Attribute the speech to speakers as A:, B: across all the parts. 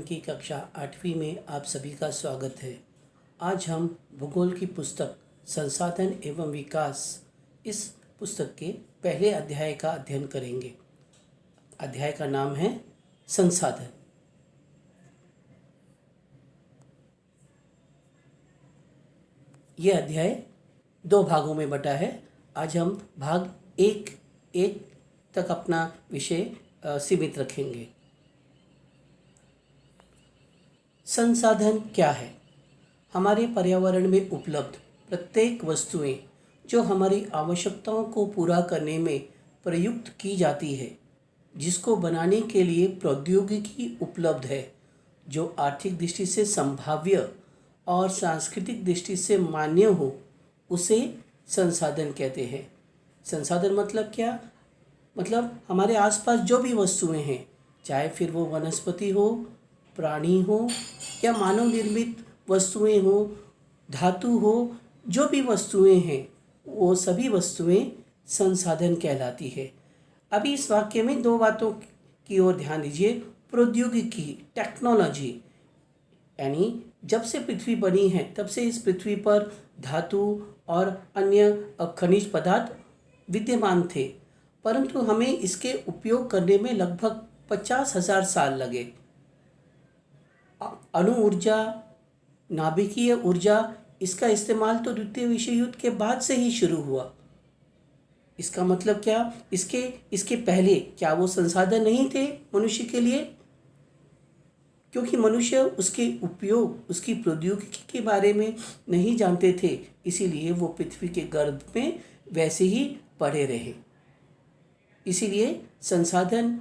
A: की कक्षा 8वीं में आप सभी का स्वागत है। आज हम भूगोल की पुस्तक संसाधन एवं विकास इस पुस्तक के पहले अध्याय का अध्ययन करेंगे। अध्याय का नाम है संसाधन। यह अध्याय 2 भागों में बटा है। आज हम भाग एक तक अपना विषय सीमित रखेंगे। संसाधन क्या है? हमारे पर्यावरण में उपलब्ध प्रत्येक वस्तुएं जो हमारी आवश्यकताओं को पूरा करने में प्रयुक्त की जाती है, जिसको बनाने के लिए प्रौद्योगिकी उपलब्ध है, जो आर्थिक दृष्टि से संभाव्य और सांस्कृतिक दृष्टि से मान्य हो, उसे संसाधन कहते हैं। संसाधन मतलब क्या? मतलब हमारे आसपास जो भी वस्तुएं हैं, चाहे फिर वो वनस्पति हो, प्राणी हो या मानव निर्मित वस्तुएं हो, धातु हो, जो भी वस्तुएं हैं, वो सभी वस्तुएं संसाधन कहलाती है। अभी इस वाक्य में 2 बातों की ओर ध्यान दीजिए। प्रौद्योगिकी, टेक्नोलॉजी, यानी जब से पृथ्वी बनी है तब से इस पृथ्वी पर धातु और अन्य खनिज पदार्थ विद्यमान थे, परंतु हमें इसके उपयोग करने में लगभग 50,000 साल लगे। अणु ऊर्जा, नाभिकीय ऊर्जा, इसका इस्तेमाल तो द्वितीय विश्व युद्ध के बाद से ही शुरू हुआ। इसका मतलब क्या? इसके पहले क्या वो संसाधन नहीं थे मनुष्य के लिए? क्योंकि मनुष्य उसके उपयोग, उसकी प्रौद्योगिकी के बारे में नहीं जानते थे, इसीलिए वो पृथ्वी के गर्भ में वैसे ही पड़े रहे। इसीलिए संसाधन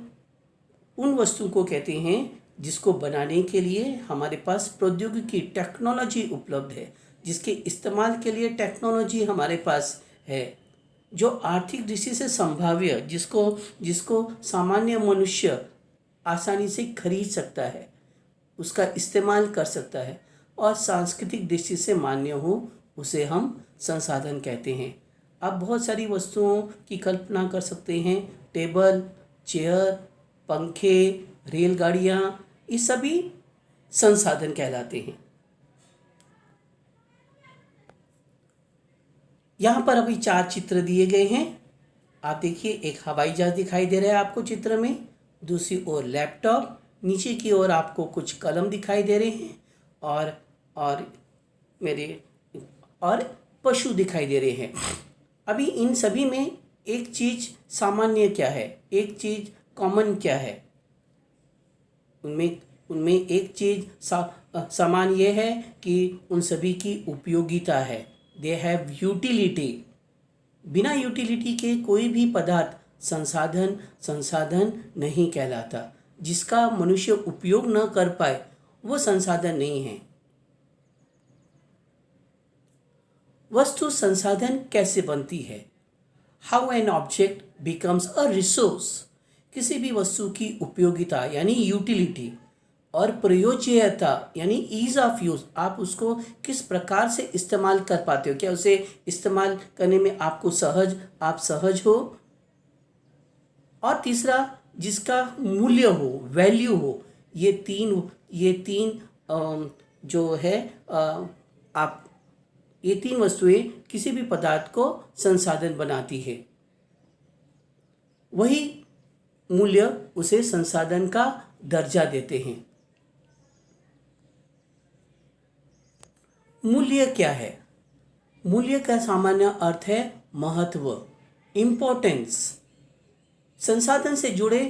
A: उन वस्तुओं को कहते हैं जिसको बनाने के लिए हमारे पास प्रौद्योगिकी, टेक्नोलॉजी उपलब्ध है, जिसके इस्तेमाल के लिए टेक्नोलॉजी हमारे पास है, जो आर्थिक दृष्टि से संभाव्य, जिसको सामान्य मनुष्य आसानी से खरीद सकता है, उसका इस्तेमाल कर सकता है, और सांस्कृतिक दृष्टि से मान्य हो, उसे हम संसाधन कहते हैं। आप बहुत सारी वस्तुओं की कल्पना कर सकते हैं। टेबल, चेयर, पंखे, रेलगाड़ियाँ, ये सभी संसाधन कहलाते हैं। यहाँ पर अभी 4 चित्र दिए गए हैं। आप देखिए, एक हवाई जहाज दिखाई दे रहा है आपको चित्र में, दूसरी ओर लैपटॉप, नीचे की ओर आपको कुछ कलम दिखाई दे रहे हैं, और पशु दिखाई दे रहे हैं। अभी इन सभी में एक चीज़ सामान्य क्या है, एक चीज़ कॉमन क्या है? उनमें एक चीज़ समान ये है कि उन सभी की उपयोगिता है। They have utility. बिना यूटिलिटी के कोई भी पदार्थ संसाधन नहीं कहलाता। जिसका मनुष्य उपयोग न कर पाए वो संसाधन नहीं है। वस्तु संसाधन कैसे बनती है? How an object becomes a resource. किसी भी वस्तु की उपयोगिता यानी यूटिलिटी और प्रयोज्यता यानी ईज ऑफ यूज, आप उसको किस प्रकार से इस्तेमाल कर पाते हो, क्या उसे इस्तेमाल करने में आप सहज हो, और तीसरा जिसका मूल्य हो, वैल्यू हो। ये तीन जो है ये 3 वस्तुएं किसी भी पदार्थ को संसाधन बनाती है। वही मूल्य उसे संसाधन का दर्जा देते हैं। मूल्य क्या है? मूल्य का सामान्य अर्थ है महत्व, इम्पोर्टेंस। संसाधन से जुड़े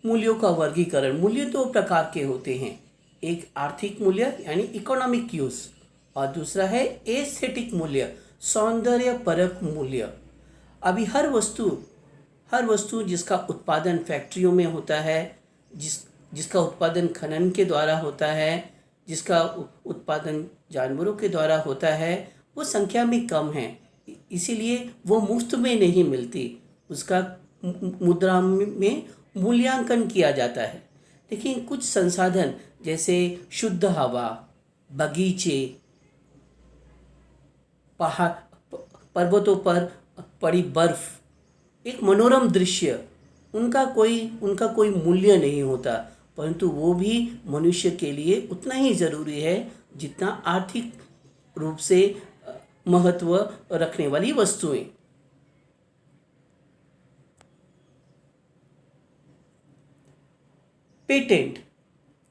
A: मूल्यों का वर्गीकरण। मूल्य 2 प्रकार के होते हैं। एक आर्थिक मूल्य यानी इकोनॉमिक यूज, और दूसरा है एस्थेटिक मूल्य, सौंदर्य परक मूल्य। अभी हर वस्तु जिसका उत्पादन फैक्ट्रियों में होता है, जिसका उत्पादन खनन के द्वारा होता है, जिसका उत्पादन जानवरों के द्वारा होता है, वो संख्या में कम है, इसीलिए वो मुफ्त में नहीं मिलती। उसका मुद्रा में मूल्यांकन किया जाता है। लेकिन कुछ संसाधन जैसे शुद्ध हवा, बगीचे, पहाड़, पर्वतों पर पड़ी बर्फ, एक मनोरम दृश्य, उनका कोई मूल्य नहीं होता। परंतु वो भी मनुष्य के लिए उतना ही ज़रूरी है जितना आर्थिक रूप से महत्व रखने वाली वस्तुएं। पेटेंट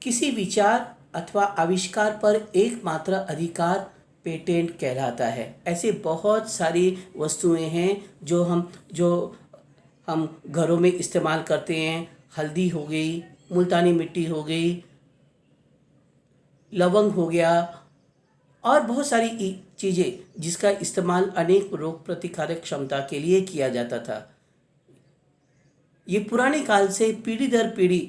A: किसी विचार अथवा आविष्कार पर एकमात्र अधिकार पेटेंट कहलाता है। ऐसे बहुत सारी वस्तुएं हैं जो हम घरों में इस्तेमाल करते हैं। हल्दी हो गई, मुल्तानी मिट्टी हो गई, लवंग हो गया और बहुत सारी चीज़ें जिसका इस्तेमाल अनेक रोग प्रतिकारक क्षमता के लिए किया जाता था। ये पुराने काल से पीढ़ी दर पीढ़ी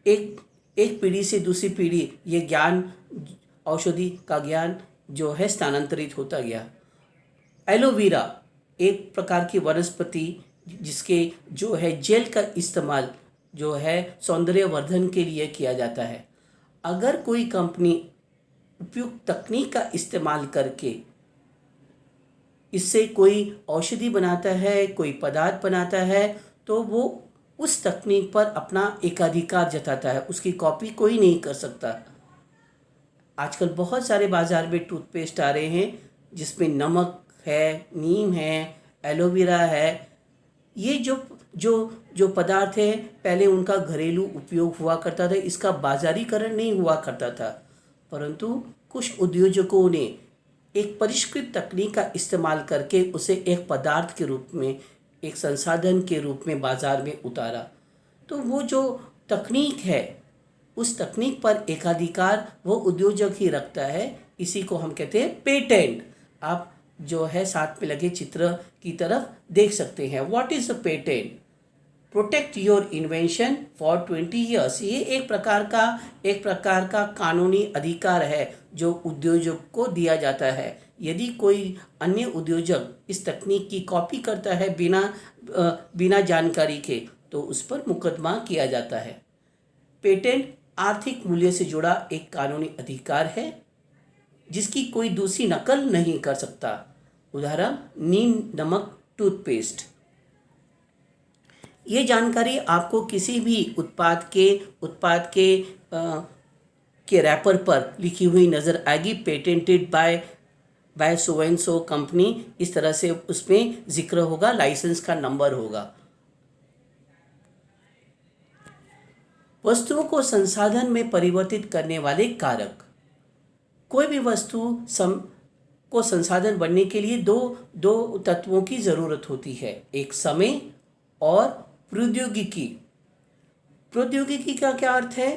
A: एक पीढ़ी से दूसरी पीढ़ी ये ज्ञान, औषधि का ज्ञान जो है स्थानांतरित होता गया। एलोवेरा एक प्रकार की वनस्पति जिसके जो है जेल का इस्तेमाल जो है सौंदर्यवर्धन के लिए किया जाता है। अगर कोई कंपनी उपयुक्त तकनीक का इस्तेमाल करके इससे कोई औषधि बनाता है, कोई पदार्थ बनाता है, तो वो उस तकनीक पर अपना एकाधिकार जताता है। उसकी कॉपी कोई नहीं कर सकता। आजकल बहुत सारे बाज़ार में टूथपेस्ट आ रहे हैं जिसमें नमक है, नीम है, एलोवेरा है। ये जो पदार्थ है पहले उनका घरेलू उपयोग हुआ करता था, इसका बाजारीकरण नहीं हुआ करता था। परंतु कुछ उद्योजकों ने एक परिष्कृत तकनीक का इस्तेमाल करके उसे एक पदार्थ के रूप में, एक संसाधन के रूप में बाज़ार में उतारा। तो वो जो तकनीक है उस तकनीक पर एकाधिकार वो उद्योजक ही रखता है। इसी को हम कहते हैं पेटेंट। आप जो है साथ में लगे चित्र की तरफ देख सकते हैं। What is a patent? Protect your invention for 20 years. ये एक प्रकार का कानूनी अधिकार है जो उद्योजक को दिया जाता है। यदि कोई अन्य उद्योजक इस तकनीक की कॉपी करता है बिना जानकारी के, तो उस पर मुकदमा किया जाता है। पेटेंट आर्थिक मूल्य से जुड़ा एक कानूनी अधिकार है जिसकी कोई दूसरी नकल नहीं कर सकता। उदाहरण, नीम नमक टूथपेस्ट। ये जानकारी आपको किसी भी उत्पाद के रैपर पर लिखी हुई नज़र आएगी। Patented by so and so company, इस तरह से उसमें जिक्र होगा, लाइसेंस का नंबर होगा। वस्तुओं को संसाधन में परिवर्तित करने वाले कारक। कोई भी वस्तु को संसाधन बनने के लिए दो तत्वों की ज़रूरत होती है, एक समय और प्रौद्योगिकी। प्रौद्योगिकी का क्या अर्थ है?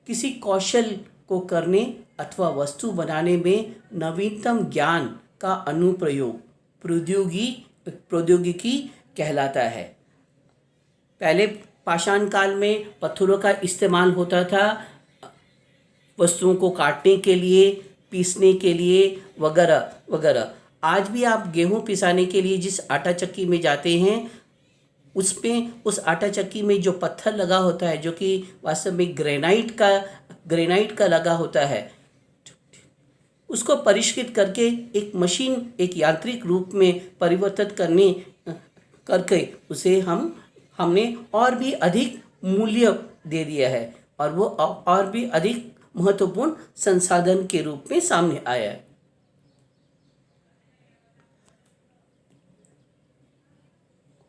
A: किसी कौशल को करने अथवा वस्तु बनाने में नवीनतम ज्ञान का अनुप्रयोग प्रौद्योगिकी कहलाता है। पहले पाषाण काल में पत्थरों का इस्तेमाल होता था वस्तुओं को काटने के लिए, पीसने के लिए वगैरह वगैरह। आज भी आप गेहूं पिसाने के लिए जिस आटा चक्की में जाते हैं उसमें उस आटा चक्की में जो पत्थर लगा होता है, जो कि वास्तव में ग्रेनाइट का लगा होता है, उसको परिष्कृत करके एक मशीन, एक यांत्रिक रूप में परिवर्तित करके उसे हमने और भी अधिक मूल्य दे दिया है और वो और भी अधिक महत्वपूर्ण संसाधन के रूप में सामने आया है।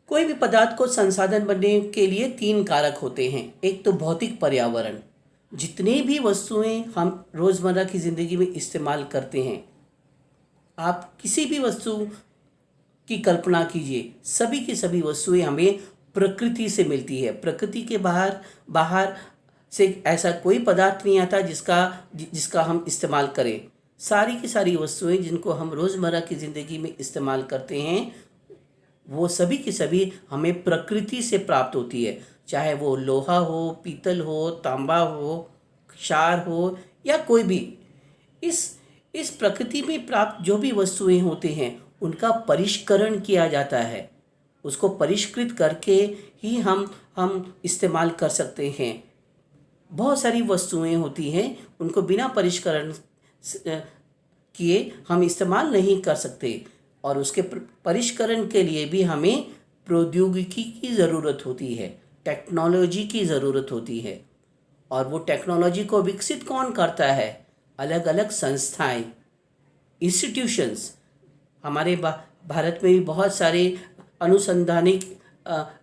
A: कोई भी पदार्थ को संसाधन बनने के लिए 3 कारक होते हैं। एक तो भौतिक पर्यावरण, जितनी भी वस्तुएं हम रोज़मर्रा की ज़िंदगी में इस्तेमाल करते हैं, आप किसी भी वस्तु की कल्पना कीजिए, सभी की सभी वस्तुएं हमें प्रकृति से मिलती है। प्रकृति के बाहर से ऐसा कोई पदार्थ नहीं आता जिसका हम इस्तेमाल करें। सारी की सारी वस्तुएं जिनको हम रोज़मर्रा की ज़िंदगी में इस्तेमाल करते हैं वो सभी की सभी हमें प्रकृति से प्राप्त होती है, चाहे वो लोहा हो, पीतल हो, तांबा हो, क्षार हो या कोई भी। इस प्रकृति में प्राप्त जो भी वस्तुएं होते हैं उनका परिष्करण किया जाता है। उसको परिष्कृत करके ही हम इस्तेमाल कर सकते हैं। बहुत सारी वस्तुएं होती हैं उनको बिना परिष्करण किए हम इस्तेमाल नहीं कर सकते और उसके परिष्करण के लिए भी हमें प्रौद्योगिकी की ज़रूरत होती है, टेक्नोलॉजी की ज़रूरत होती है। और वो टेक्नोलॉजी को विकसित कौन करता है? अलग अलग संस्थाएं, इंस्टीट्यूशंस। हमारे भारत में भी बहुत सारे अनुसंधानिक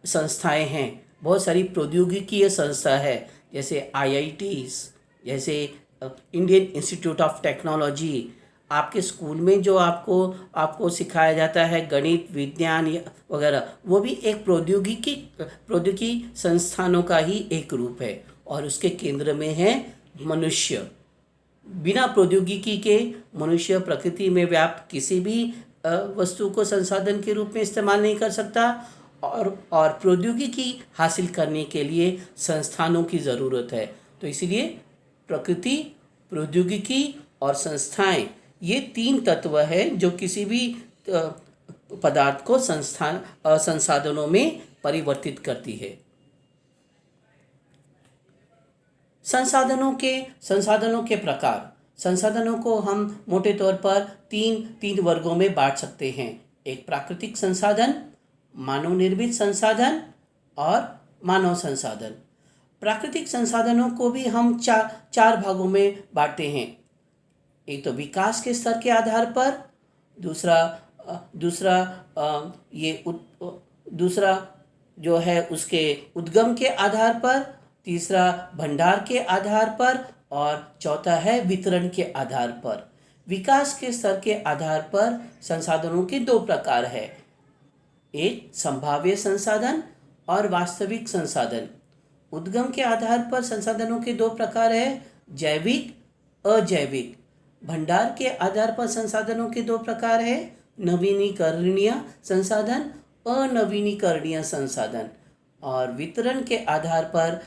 A: संस्थाएं हैं, बहुत सारी प्रौद्योगिकीय संस्था है, जैसे आईआईटीज, जैसे इंडियन इंस्टीट्यूट ऑफ टेक्नोलॉजी। आपके स्कूल में जो आपको सिखाया जाता है गणित, विज्ञान वगैरह, वो भी एक प्रौद्योगिकी संस्थानों का ही एक रूप है, और उसके केंद्र में है मनुष्य। बिना प्रौद्योगिकी के मनुष्य प्रकृति में व्याप्त किसी भी वस्तु को संसाधन के रूप में इस्तेमाल नहीं कर सकता, और प्रौद्योगिकी हासिल करने के लिए संस्थानों की ज़रूरत है। तो इसीलिए प्रकृति, प्रौद्योगिकी और संस्थाएं, ये 3 तत्व हैं जो किसी भी पदार्थ को संसाधनों में परिवर्तित करती है। संसाधनों के प्रकार। संसाधनों को हम मोटे तौर पर तीन वर्गों में बांट सकते हैं। एक प्राकृतिक संसाधन, मानव निर्मित संसाधन और मानव संसाधन। प्राकृतिक संसाधनों को भी हम चार भागों में बांटते हैं। एक तो विकास के स्तर के आधार पर, दूसरा जो है उसके उद्गम के आधार पर, तीसरा भंडार के आधार पर, और चौथा है वितरण के आधार पर। विकास के स्तर के आधार पर संसाधनों के 2 प्रकार है, एक संभाव्य संसाधन और वास्तविक संसाधन। उद्गम के आधार पर संसाधनों के 2 प्रकार है, जैविक, अजैविक। भंडार के आधार पर संसाधनों के 2 प्रकार है, नवीनीकरणीय संसाधन, अनवीनीकरणीय संसाधन। और वितरण के आधार पर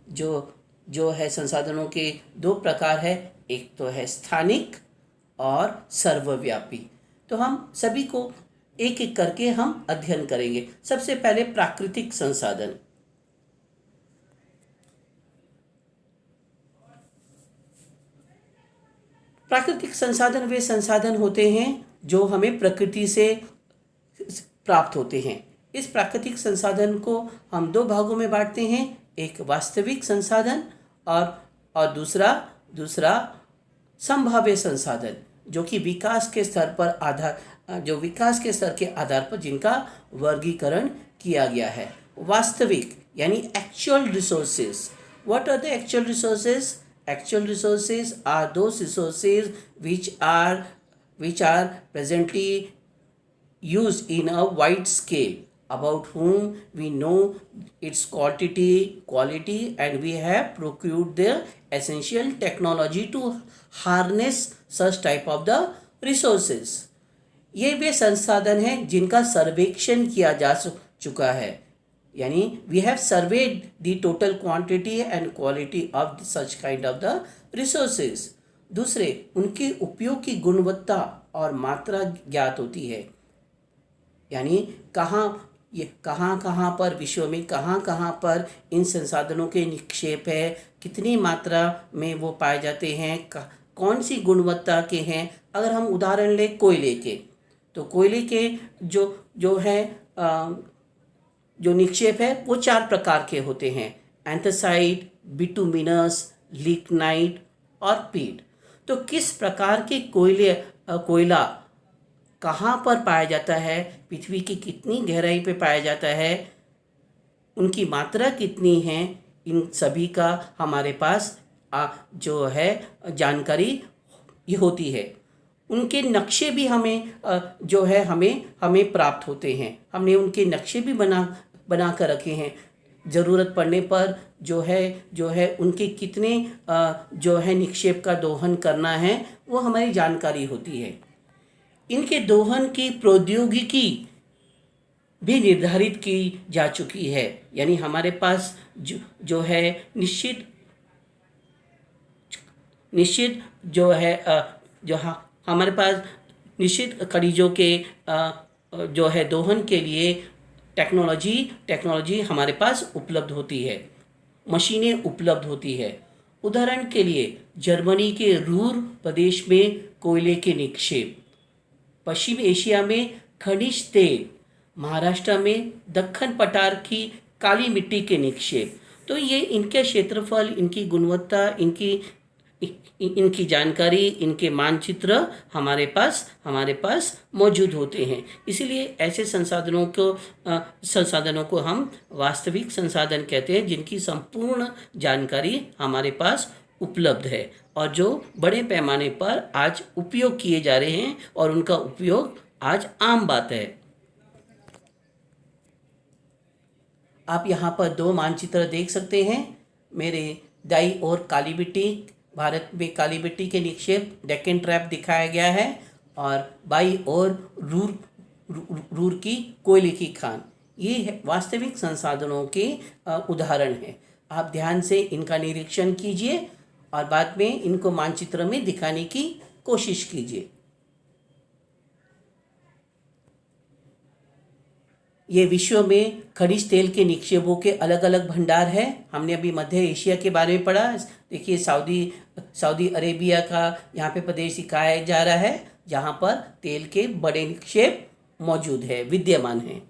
A: जो है संसाधनों के 2 प्रकार है, एक तो है स्थानिक और सर्वव्यापी। तो हम सभी को एक एक करके हम अध्ययन करेंगे। सबसे पहले प्राकृतिक संसाधन। प्राकृतिक संसाधन वे संसाधन होते हैं जो हमें प्रकृति से प्राप्त होते हैं। इस प्राकृतिक संसाधन को हम 2 भागों में बांटते हैं, एक वास्तविक संसाधन और दूसरा संभाव्य संसाधन, जो विकास के स्तर के आधार पर जिनका वर्गीकरण किया गया है। वास्तविक यानी actual resources. What are the actual resources? Actual resources are those resources which are presently used in a wide scale, about whom we know its quality, and we have procured the essential technology to harness such type of the resources. ये वे संसाधन हैं जिनका सर्वेक्षण किया जा चुका है, यानी we have surveyed the total quantity and quality of such kind of the resources. दूसरे, उनके उपयोग की गुणवत्ता और मात्रा ज्ञात होती है, यानी कहाँ पर विश्व में कहाँ पर इन संसाधनों के निक्षेप है, कितनी मात्रा में वो पाए जाते हैं, कौन सी गुणवत्ता के हैं। अगर हम उदाहरण लें कोयले के, तो कोयले के जो निक्षेप है वो 4 प्रकार के होते हैं, एंथ्रासाइट, बिटुमिनस, लिग्नाइट और पीट। तो किस प्रकार के कोयला कहाँ पर पाया जाता है, पृथ्वी की कितनी गहराई पे पाया जाता है, उनकी मात्रा कितनी है, इन सभी का हमारे पास जो है जानकारी ये होती है। उनके नक्शे भी हमें प्राप्त होते हैं। हमने उनके नक्शे भी बना कर रखे हैं। ज़रूरत पड़ने पर जो है उनके कितने निक्षेप का दोहन करना है वो हमारी जानकारी होती है। इनके दोहन की प्रौद्योगिकी भी निर्धारित की जा चुकी है, यानी हमारे पास जो है निश्चित हमारे पास निश्चित खनिजों के दोहन के लिए टेक्नोलॉजी हमारे पास उपलब्ध होती है, मशीनें उपलब्ध होती है। उदाहरण के लिए जर्मनी के रूर प्रदेश में कोयले के निक्षेप, पश्चिम एशिया में खनिज तेल, महाराष्ट्र में दक्कन पठार की काली मिट्टी के निक्षेप, तो ये इनके क्षेत्रफल, इनकी गुणवत्ता, इनकी जानकारी, इनके मानचित्र हमारे पास मौजूद होते हैं। इसीलिए ऐसे संसाधनों को हम वास्तविक संसाधन कहते हैं, जिनकी संपूर्ण जानकारी हमारे पास उपलब्ध है और जो बड़े पैमाने पर आज उपयोग किए जा रहे हैं और उनका उपयोग आज आम बात है। आप यहाँ पर दो मानचित्र देख सकते हैं। मेरे दाईं ओर काली मिट्टी, भारत में काली मिट्टी के निक्षेप डेक्कन ट्रैप दिखाया गया है और बाईं ओर रूर की कोयले की खान। ये वास्तविक संसाधनों के उदाहरण हैं। आप ध्यान से इनका निरीक्षण कीजिए और बाद में इनको मानचित्र में दिखाने की कोशिश कीजिए। ये विश्व में खनिज तेल के निक्षेपों के अलग अलग भंडार हैं। हमने अभी मध्य एशिया के बारे में पढ़ा। देखिए सऊदी अरेबिया का यहाँ पे प्रदेश दिखाया जा रहा है, जहाँ पर तेल के बड़े निक्षेप मौजूद है, विद्यमान हैं।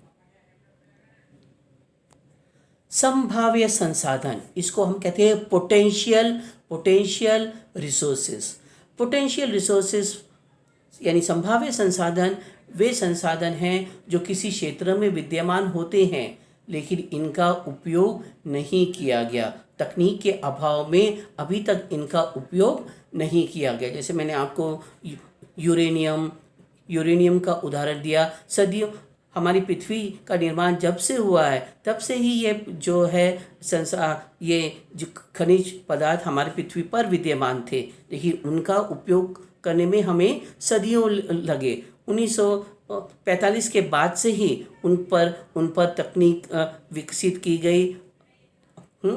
A: संभाव्य संसाधन, इसको हम कहते हैं पोटेंशियल रिसोर्सेस। पोटेंशियल रिसोर्सेस यानी संभाव्य संसाधन वे संसाधन हैं जो किसी क्षेत्र में विद्यमान होते हैं लेकिन इनका उपयोग नहीं किया गया। तकनीक के अभाव में अभी तक इनका उपयोग नहीं किया गया। जैसे मैंने आपको यूरेनियम का उदाहरण दिया। सदियों हमारी पृथ्वी का निर्माण जब से हुआ है तब से ही ये जो है ये जो खनिज पदार्थ हमारी पृथ्वी पर विद्यमान थे, लेकिन उनका उपयोग करने में हमें सदियों लगे। 1945 के बाद से ही उन पर तकनीक विकसित की गई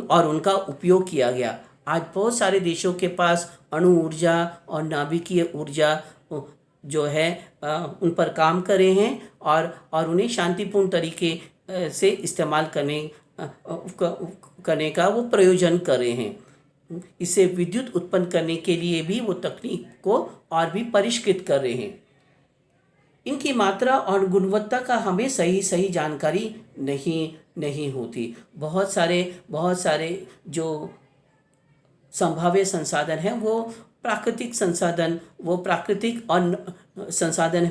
A: और उनका उपयोग किया गया। आज बहुत सारे देशों के पास अणु ऊर्जा और नाभिकीय ऊर्जा जो है उन पर काम कर रहे हैं और उन्हें शांतिपूर्ण तरीके से इस्तेमाल करने का वो प्रयोजन कर रहे हैं। इससे विद्युत उत्पन्न करने के लिए भी वो तकनीक को और भी परिष्कृत कर रहे हैं। इनकी मात्रा और गुणवत्ता का हमें सही जानकारी नहीं होती। बहुत सारे जो संभाव्य संसाधन हैं वो प्राकृतिक संसाधन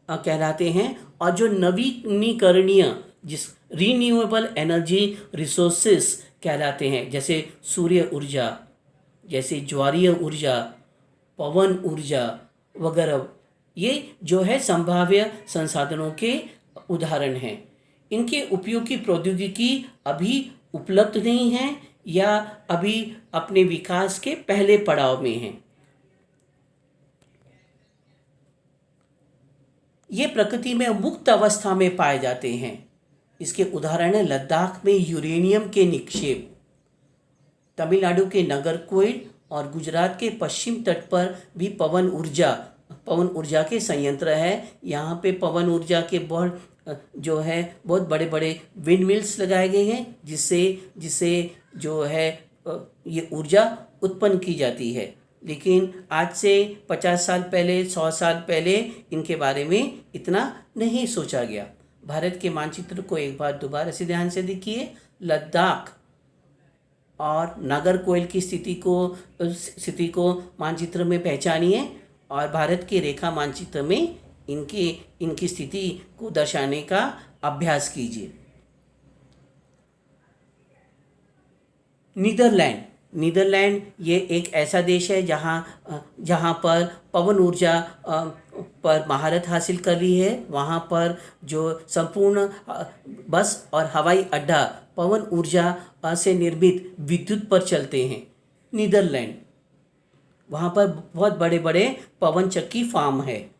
A: कहलाते हैं और जो नवीनीकरणीय रिन्यूएबल एनर्जी रिसोर्सेस कहलाते हैं, जैसे सूर्य ऊर्जा, जैसे ज्वारीय ऊर्जा, पवन ऊर्जा वगैरह, ये जो है संभाव्य संसाधनों के उदाहरण हैं। इनके उपयोग की प्रौद्योगिकी अभी उपलब्ध नहीं है या अभी अपने विकास के पहले पड़ाव में है। ये प्रकृति में मुक्त अवस्था में पाए जाते हैं। इसके उदाहरण है लद्दाख में यूरेनियम के निक्षेप, तमिलनाडु के नागरकोइल और गुजरात के पश्चिम तट पर भी पवन ऊर्जा के संयंत्र है। यहाँ पे पवन ऊर्जा के बहुत बड़े बड़े विंड मिल्स लगाए गए हैं जिससे जो है ये ऊर्जा उत्पन्न की जाती है। लेकिन आज से 50 साल पहले, 100 साल पहले इनके बारे में इतना नहीं सोचा गया। भारत के मानचित्र को एक बार दोबारा से ध्यान से देखिए। लद्दाख और नागरकोइल की स्थिति को मानचित्र में पहचानिए और भारत के रेखा मानचित्र में इनकी स्थिति को दर्शाने का अभ्यास कीजिए। नीदरलैंड ये एक ऐसा देश है जहाँ पर पवन ऊर्जा पर महारत हासिल कर ली है। वहाँ पर जो संपूर्ण बस और हवाई अड्डा पवन ऊर्जा से निर्मित विद्युत पर चलते हैं। नीदरलैंड, वहाँ पर बहुत बड़े बड़े पवन चक्की फार्म है।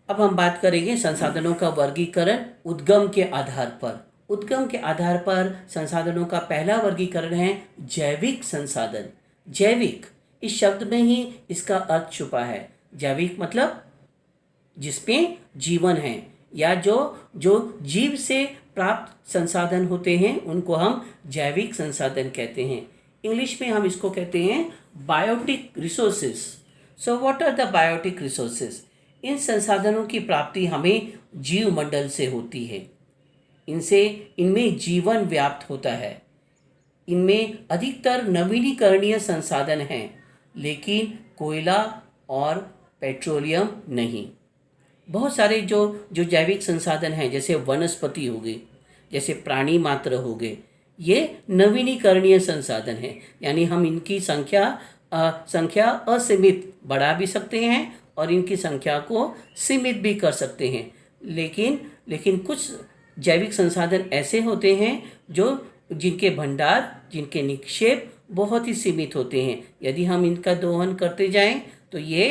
A: अब हम बात करेंगे संसाधनों का वर्गीकरण उद्गम के आधार पर संसाधनों का पहला वर्गीकरण है जैविक संसाधन। जैविक, इस शब्द में ही इसका अर्थ छुपा है। जैविक मतलब जिसमें जीवन है या जो जीव से प्राप्त संसाधन होते हैं उनको हम जैविक संसाधन कहते हैं। इंग्लिश में हम इसको कहते हैं biotic resources. So what are the biotic resources? इन संसाधनों की प्राप्ति हमें जीव मंडल से होती है। इनमें जीवन व्याप्त होता है। इनमें अधिकतर नवीनीकरणीय संसाधन हैं, लेकिन कोयला और पेट्रोलियम नहीं। बहुत सारे जो जो जैविक संसाधन हैं, जैसे वनस्पति हो गए, जैसे प्राणी मात्र हो गए, ये नवीनीकरणीय संसाधन हैं। यानी हम इनकी संख्या असीमित बढ़ा भी सकते हैं और इनकी संख्या को सीमित भी कर सकते हैं। लेकिन कुछ जैविक संसाधन ऐसे होते हैं जिनके भंडार, जिनके निक्षेप बहुत ही सीमित होते हैं। यदि हम इनका दोहन करते जाएं तो ये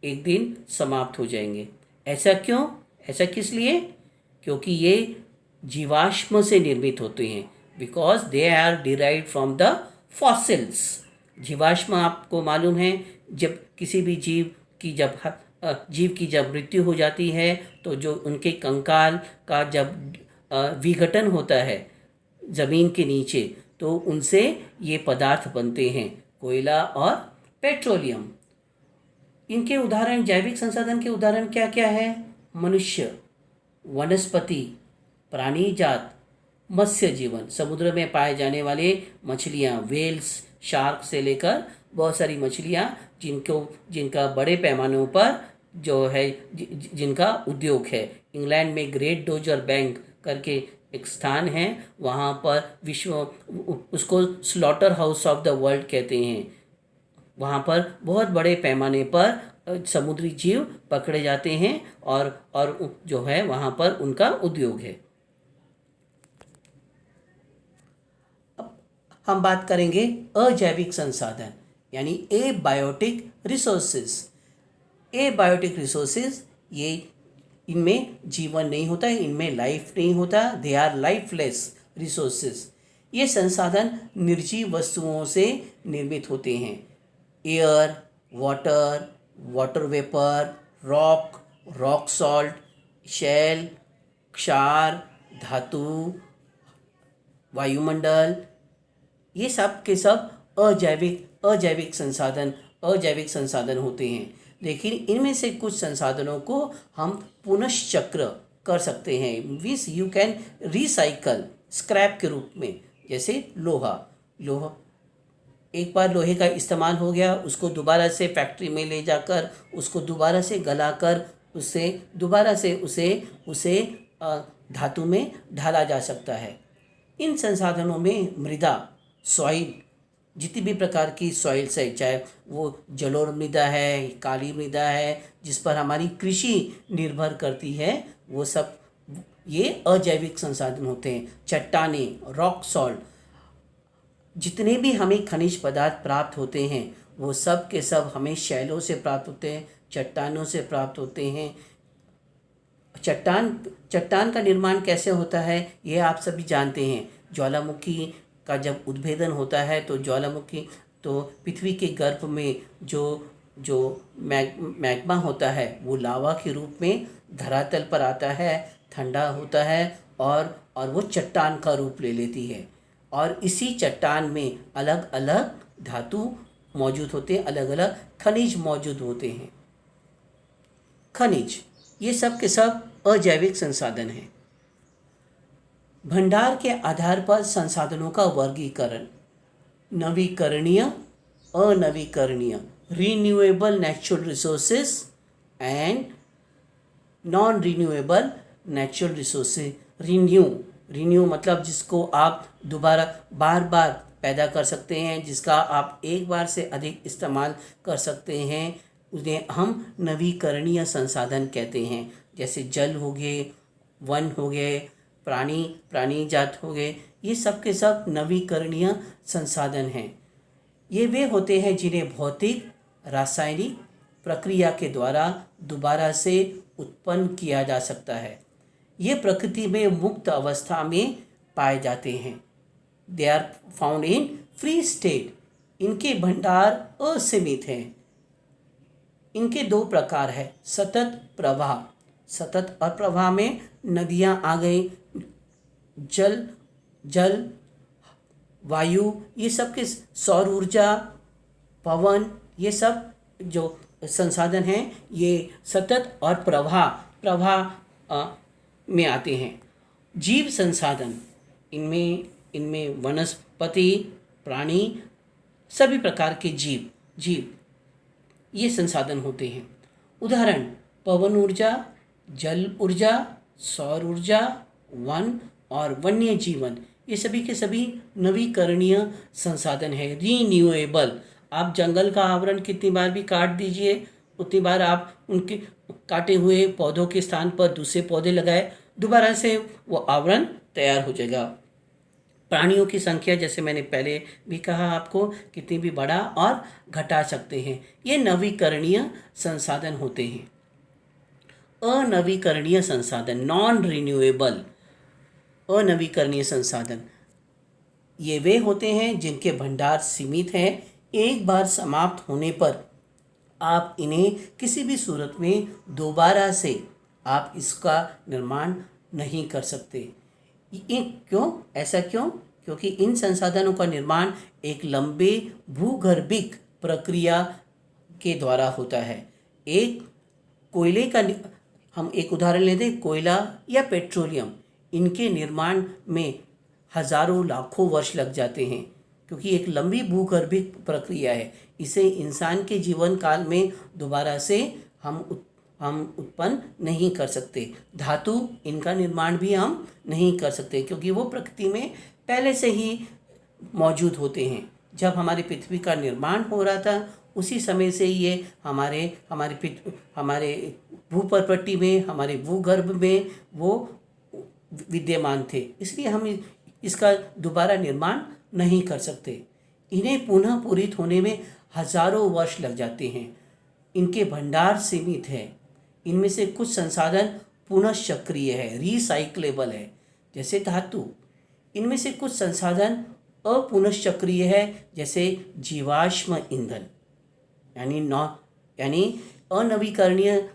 A: एक दिन समाप्त हो जाएंगे। ऐसा क्यों? ऐसा किस लिए? क्योंकि ये जीवाश्म से निर्मित होते हैं, because they are derived from the fossils. जीवाश्म आपको मालूम है, जब किसी भी जीव की जब मृत्यु हो जाती है तो जो उनके कंकाल का जब विघटन होता है ज़मीन के नीचे, तो उनसे ये पदार्थ बनते हैं, कोयला और पेट्रोलियम। इनके उदाहरण, जैविक संसाधन के उदाहरण क्या क्या है? मनुष्य, वनस्पति, प्राणी जात, मत्स्य जीवन, समुद्र में पाए जाने वाले मछलियाँ, वेल्स, शार्क से लेकर बहुत सारी मछलियाँ जिनका बड़े पैमानों पर जो है जिनका उद्योग है। इंग्लैंड में ग्रेट डोजर बैंक करके एक स्थान है, वहाँ पर उसको slaughter house of the world कहते हैं। वहाँ पर बहुत बड़े पैमाने पर समुद्री जीव पकड़े जाते हैं और जो है वहाँ पर उनका उद्योग है। अब हम बात करेंगे अजैविक संसाधन, यानी एबायोटिक रिसोर्सेज। एबायोटिक रिसोर्सेज, ये इनमें जीवन नहीं होता है, इनमें लाइफ नहीं होता, दे आर लाइफलेस रिसोर्सेज। ये संसाधन निर्जीव वस्तुओं से निर्मित होते हैं। Air, water, water vapour, rock salt, शैल, क्षार, धातु, वायुमंडल, ये सब के सब अजैविक संसाधन होते हैं। लेकिन इनमें से कुछ संसाधनों को हम पुनश्चक्र कर सकते हैं, which you can recycle, scrap के रूप में। जैसे लोहा, एक बार लोहे का इस्तेमाल हो गया, उसको दोबारा से फैक्ट्री में ले जाकर उसको दोबारा से गलाकर उससे दोबारा से उसे धातु में ढाला जा सकता है। इन संसाधनों में मृदा, सॉइल, जितनी भी प्रकार की सॉइल्स है, चाहे वो जलोढ़ मृदा है, काली मृदा है, जिस पर हमारी कृषि निर्भर करती है, वो सब ये अजैविक संसाधन होते हैं। चट्टाने, रॉक सॉल्ट, जितने भी हमें खनिज पदार्थ प्राप्त होते हैं वो सब के सब हमें शैलों से प्राप्त होते हैं, चट्टानों से प्राप्त होते हैं। चट्टान का निर्माण कैसे होता है ये आप सभी जानते हैं। ज्वालामुखी का जब उद्भेदन होता है तो पृथ्वी के गर्भ में जो मैग्मा होता है वो लावा के रूप में धरातल पर आता है, ठंडा होता है और वो चट्टान का रूप ले लेती है। और इसी चट्टान में अलग अलग धातु मौजूद होते हैं, अलग अलग खनिज मौजूद होते हैं। खनिज, ये सब के सब अजैविक संसाधन हैं। भंडार के आधार पर संसाधनों का वर्गीकरण: नवीकरणीय, अनवीकरणीय, renewable natural resources and non renewable natural resources. Renew मतलब जिसको आप दोबारा बार बार पैदा कर सकते हैं, जिसका आप एक बार से अधिक इस्तेमाल कर सकते हैं, उन्हें हम नवीकरणीय संसाधन कहते हैं। जैसे जल हो गए, वन हो गए, प्राणी जात हो गए, ये सब के सब नवीकरणीय संसाधन हैं। ये वे होते हैं जिन्हें भौतिक, रासायनिक प्रक्रिया के द्वारा दोबारा से उत्पन्न किया जा सकता है। ये प्रकृति में मुक्त अवस्था में पाए जाते हैं। They are found in free state. इनके भंडार असीमित हैं। इनके दो प्रकार है: सतत प्रवाह। सतत और प्रवाह में नदियाँ आ गई, जल, वायु, ये सब के, सौर ऊर्जा, पवन, ये सब जो संसाधन हैं ये सतत और प्रवाह में आते हैं। जीव संसाधन, इनमें इनमें वनस्पति, प्राणी, सभी प्रकार के जीव जीव ये संसाधन होते हैं। उदाहरण: पवन ऊर्जा, जल ऊर्जा, सौर ऊर्जा, वन और वन्य जीवन, ये सभी के सभी नवीकरणीय संसाधन है, रीन्यूएबल। आप जंगल का आवरण कितनी बार भी काट दीजिए, उतनी बार आप उनके काटे हुए पौधों के स्थान पर दूसरे पौधे लगाए, दोबारा से वो आवरण तैयार हो जाएगा। प्राणियों की संख्या, जैसे मैंने पहले भी कहा आपको, कितनी भी बढ़ा और घटा सकते हैं। ये नवीकरणीय संसाधन होते हैं। अनवीकरणीय संसाधन, नॉन रिन्यूएबल, अनवीकरणीय संसाधन, ये वे होते हैं जिनके भंडार सीमित हैं। एक बार समाप्त होने पर आप इन्हें किसी भी सूरत में दोबारा से आप इसका निर्माण नहीं कर सकते। क्यों? ऐसा क्यों? क्योंकि इन संसाधनों का निर्माण एक लंबे भूगर्भिक प्रक्रिया के द्वारा होता है। एक कोयले का, हम एक उदाहरण लेते हैं, कोयला या पेट्रोलियम, इनके निर्माण में हजारों लाखों वर्ष लग जाते हैं, क्योंकि एक लंबी भूगर्भिक प्रक्रिया है। इसे इंसान के जीवन काल में दोबारा से हम उत्पन्न नहीं कर सकते। धातु, इनका निर्माण भी हम नहीं कर सकते, क्योंकि वो प्रकृति में पहले से ही मौजूद होते हैं। जब हमारी पृथ्वी का निर्माण हो रहा था, उसी समय से ये हमारे भूपरपट्टी में, हमारे भूगर्भ में वो विद्यमान थे, इसलिए हम इसका दोबारा निर्माण नहीं कर सकते। इन्हें पुनः पूरित होने में हजारों वर्ष लग जाते हैं। इनके भंडार सीमित है। इनमें से कुछ संसाधन पुनःचक्रीय है, रिसाइक्लेबल है, जैसे धातु। इनमें से कुछ संसाधन अपुनश्चक्रीय है, जैसे जीवाश्म ईंधन, यानी अनवीकरणीय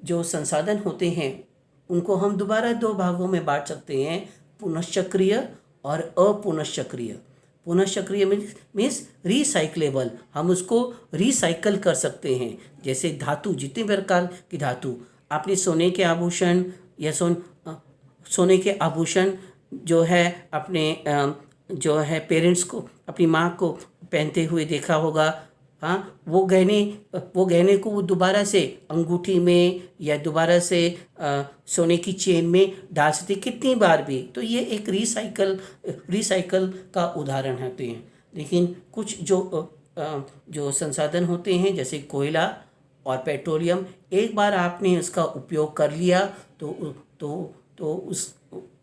A: जो संसाधन होते हैं उनको हम दोबारा दो भागों में बांट सकते हैं, पुनश्चक्रीय और अपुनश्चक्रीय। पुनश्चक्रीय मीन्स रिसाइक्लेबल, हम उसको रिसाइकल कर सकते हैं। जैसे धातु, जितने प्रकार की धातु, आपने सोने के आभूषण या सोने के आभूषण जो है अपने जो है पेरेंट्स को, अपनी माँ को पहनते हुए देखा होगा। हाँ, वो गहने को वो दोबारा से अंगूठी में या दोबारा से सोने की चेन में डाल सकते कितनी बार भी। तो ये एक रिसाइकल का उदाहरण होते हैं। लेकिन कुछ जो संसाधन होते हैं, जैसे कोयला और पेट्रोलियम, एक बार आपने उसका उपयोग कर लिया तो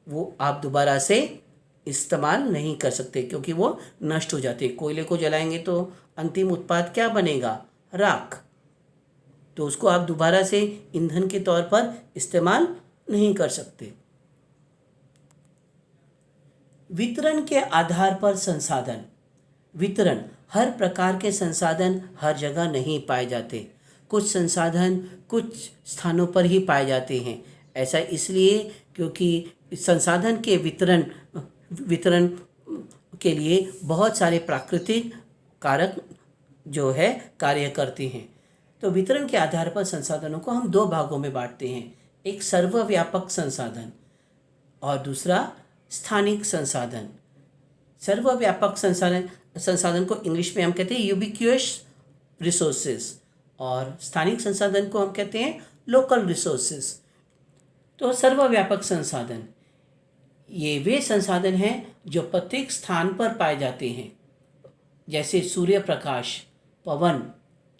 A: वो आप दोबारा से इस्तेमाल नहीं कर सकते, क्योंकि वो नष्ट हो जाते हैं। कोयले को जलाएंगे तो अंतिम उत्पाद क्या बनेगा? राख। तो उसको आप दोबारा से ईंधन के तौर पर इस्तेमाल नहीं कर सकते। वितरण के आधार पर संसाधन। वितरण, हर प्रकार के संसाधन हर जगह नहीं पाए जाते। कुछ संसाधन कुछ स्थानों पर ही पाए जाते हैं। ऐसा इसलिए क्योंकि संसाधन के वितरण के लिए बहुत सारे प्राकृतिक कारक जो है कार्य करते हैं। तो वितरण के आधार पर संसाधनों को हम दो भागों में बांटते हैं, एक सर्वव्यापक संसाधन और दूसरा स्थानिक संसाधन। सर्वव्यापक संसाधन को इंग्लिश में हम कहते हैं यूबिक्यूअस रिसोर्सेज, और स्थानिक संसाधन को हम कहते हैं लोकल रिसोर्सेज। तो सर्वव्यापक संसाधन, ये वे संसाधन हैं जो प्रत्येक स्थान पर पाए जाते हैं, जैसे सूर्य प्रकाश, पवन,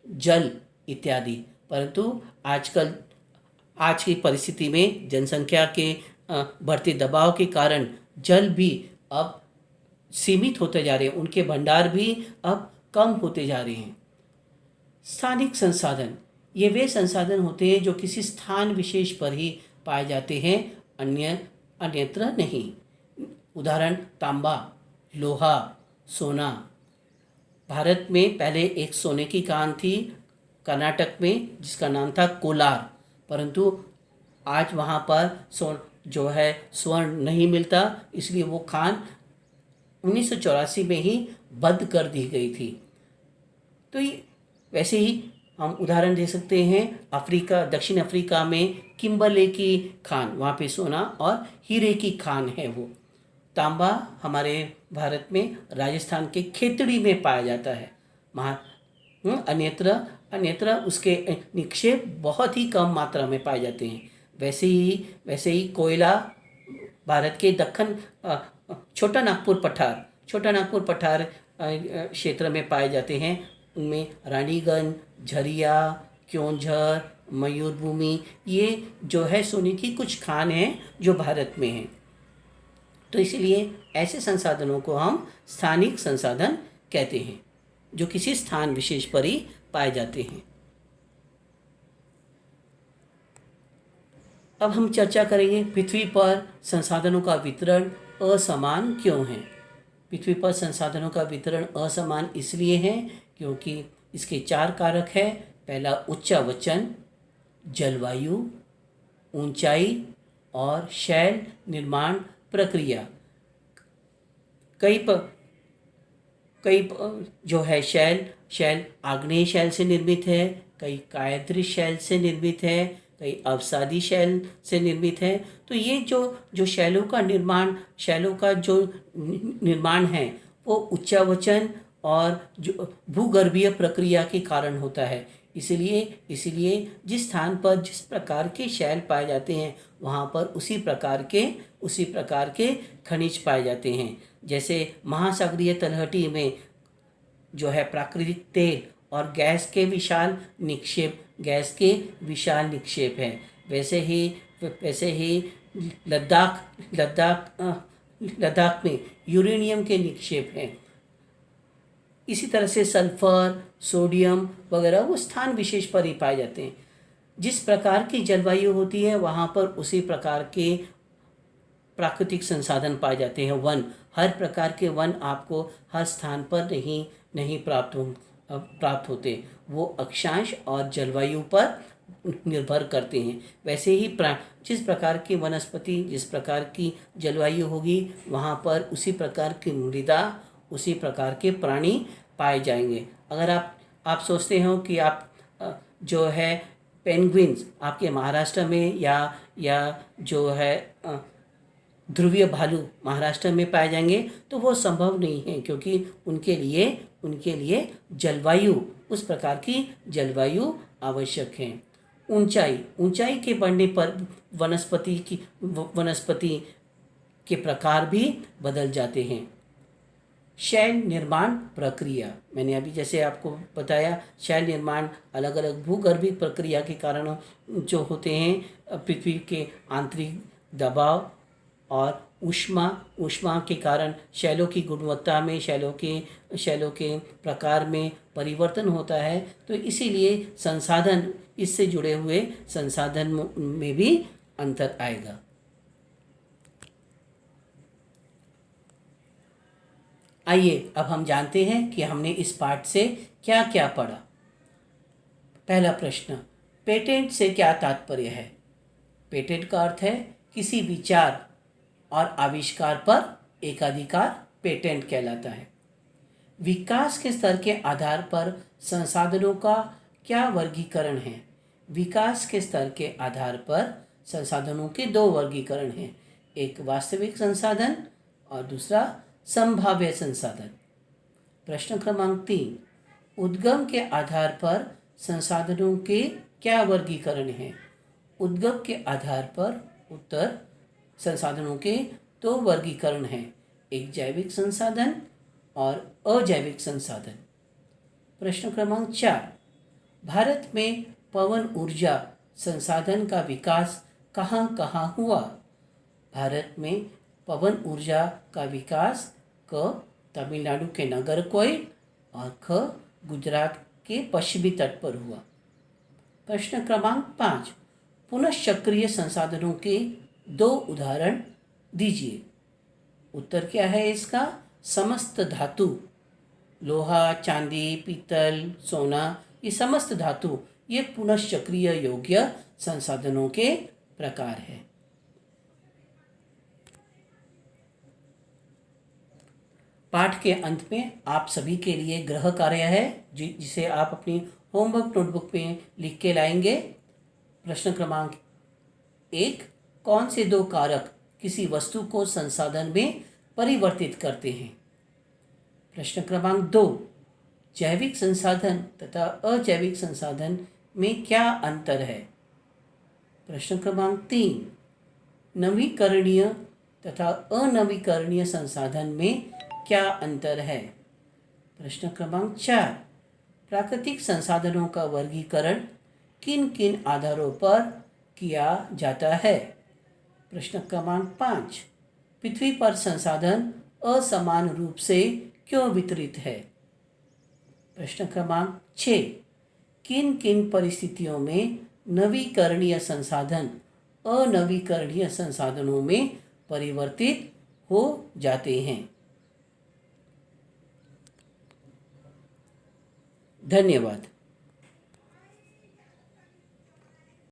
A: जल इत्यादि। परंतु आज की परिस्थिति में जनसंख्या के बढ़ते दबाव के कारण जल भी अब सीमित होते जा रहे हैं, उनके भंडार भी अब कम होते जा रहे हैं। स्थानिक संसाधन, ये वे संसाधन होते हैं जो किसी स्थान विशेष पर ही पाए जाते हैं, अन्यत्र नहीं। उदाहरण तांबा, लोहा, सोना। भारत में पहले एक सोने की खान थी कर्नाटक में, जिसका नाम था कोलार, परंतु आज वहाँ पर स्वर्ण नहीं मिलता, इसलिए वो खान 1984 में ही बंद कर दी गई थी। तो वैसे ही हम उदाहरण दे सकते हैं अफ्रीका, दक्षिण अफ्रीका में किम्बरले की खान, वहाँ पे सोना और हीरे की खान है वो। तांबा हमारे भारत में राजस्थान के खेतड़ी में पाया जाता है। महा अन्यत्र अन्यत्र उसके निक्षेप बहुत ही कम मात्रा में पाए जाते हैं। वैसे ही कोयला भारत के दक्कन छोटा नागपुर पठार क्षेत्र में पाए जाते हैं। उनमें रानीगंज, झरिया, क्योंझर, मयूरभूमि, ये जो है सोने की कुछ खान हैं जो भारत में हैं। तो इसलिए ऐसे संसाधनों को हम स्थानिक संसाधन कहते हैं जो किसी स्थान विशेष पर ही पाए जाते हैं। अब हम चर्चा करेंगे पृथ्वी पर संसाधनों का वितरण असमान क्यों है। पृथ्वी पर संसाधनों का वितरण असमान इसलिए है क्योंकि इसके 4 कारक हैं। पहला उच्चावचन, जलवायु, ऊंचाई और शैल निर्माण प्रक्रिया। कई जो है शैल आग्नेय शैल से निर्मित है, कई कायद्रिश शैल से निर्मित है, कई अवसादी शैल से निर्मित है। तो ये जो शैलों का जो निर्माण है वो उच्चावचन और जो भूगर्भीय प्रक्रिया के कारण होता है। इसलिए जिस स्थान पर जिस प्रकार के शैल पाए जाते हैं वहाँ पर उसी प्रकार के खनिज पाए जाते हैं। जैसे महासागरीय तलहटी में जो है प्राकृतिक तेल और गैस के विशाल निक्षेप है। वैसे ही लद्दाख में यूरेनियम के निक्षेप हैं। इसी तरह से सल्फर, सोडियम वगैरह वो स्थान विशेष पर ही पाए जाते हैं। जिस प्रकार की जलवायु होती है वहाँ पर उसी प्रकार के प्राकृतिक संसाधन पाए जाते हैं। हर प्रकार के वन आपको हर स्थान पर नहीं प्राप्त होते। वो अक्षांश और जलवायु पर निर्भर करते हैं। वैसे ही जिस प्रकार की वनस्पति, जिस प्रकार की जलवायु होगी वहाँ पर उसी प्रकार की मृदा, उसी प्रकार के प्राणी पाए जाएंगे। अगर आप सोचते हो कि आप जो है पेंगुइन्स आपके महाराष्ट्र में या जो है ध्रुवीय भालू महाराष्ट्र में पाए जाएंगे तो वो संभव नहीं है, क्योंकि उनके लिए जलवायु, उस प्रकार की जलवायु आवश्यक है। ऊंचाई के बढ़ने पर वनस्पति के प्रकार भी बदल जाते हैं। शैल निर्माण प्रक्रिया, मैंने अभी जैसे आपको बताया, शैल निर्माण अलग अलग भूगर्भीय प्रक्रिया के कारण जो होते हैं। पृथ्वी के आंतरिक दबाव और ऊष्मा के कारण शैलों की गुणवत्ता में, शैलों के प्रकार में परिवर्तन होता है। तो इसीलिए इससे जुड़े हुए संसाधन में भी अंतर आएगा। आइए अब हम जानते हैं कि हमने इस पाठ से क्या क्या पढ़ा। पहला प्रश्न, पेटेंट से क्या तात्पर्य है? पेटेंट का अर्थ है किसी विचार और आविष्कार पर एकाधिकार पेटेंट कहलाता है। विकास के स्तर के आधार पर संसाधनों का क्या वर्गीकरण है? विकास के स्तर के आधार पर संसाधनों के 2 वर्गीकरण हैं, एक वास्तविक संसाधन और दूसरा संभाव्य संसाधन। प्रश्न क्रमांक 3, उद्गम के आधार पर संसाधनों के क्या वर्गीकरण हैं? उद्गम के आधार पर उत्तर संसाधनों के 2 वर्गीकरण हैं, एक जैविक संसाधन और अजैविक संसाधन। प्रश्न क्रमांक 4, भारत में पवन ऊर्जा संसाधन का विकास कहाँ हुआ? भारत में पवन ऊर्जा का विकास क तमिलनाडु के नागरकोइल और ख गुजरात के पश्चिमी तट पर हुआ। प्रश्न क्रमांक 5, पुनश्चक्रीय संसाधनों के 2 उदाहरण दीजिए। उत्तर क्या है इसका? समस्त धातु, लोहा, चांदी, पीतल, सोना, ये समस्त धातु ये पुनश्चक्रीय योग्य संसाधनों के प्रकार है। पाठ के अंत में आप सभी के लिए गृह कार्य है जिसे आप अपनी होमवर्क नोटबुक में लिख के लाएंगे। प्रश्न क्रमांक 1, कौन से दो कारक किसी वस्तु को संसाधन में परिवर्तित करते हैं? प्रश्न क्रमांक 2, जैविक संसाधन तथा अजैविक संसाधन में क्या अंतर है? प्रश्न क्रमांक 3, नवीकरणीय तथा अनवीकरणीय संसाधन में क्या अंतर है? प्रश्न क्रमांक 4, प्राकृतिक संसाधनों का वर्गीकरण किन किन आधारों पर किया जाता है? प्रश्न क्रमांक 5, पृथ्वी पर संसाधन असमान रूप से क्यों वितरित है? प्रश्न क्रमांक 6, किन किन परिस्थितियों में नवीकरणीय संसाधन अनवीकरणीय संसाधनों में परिवर्तित हो जाते हैं? धन्यवाद।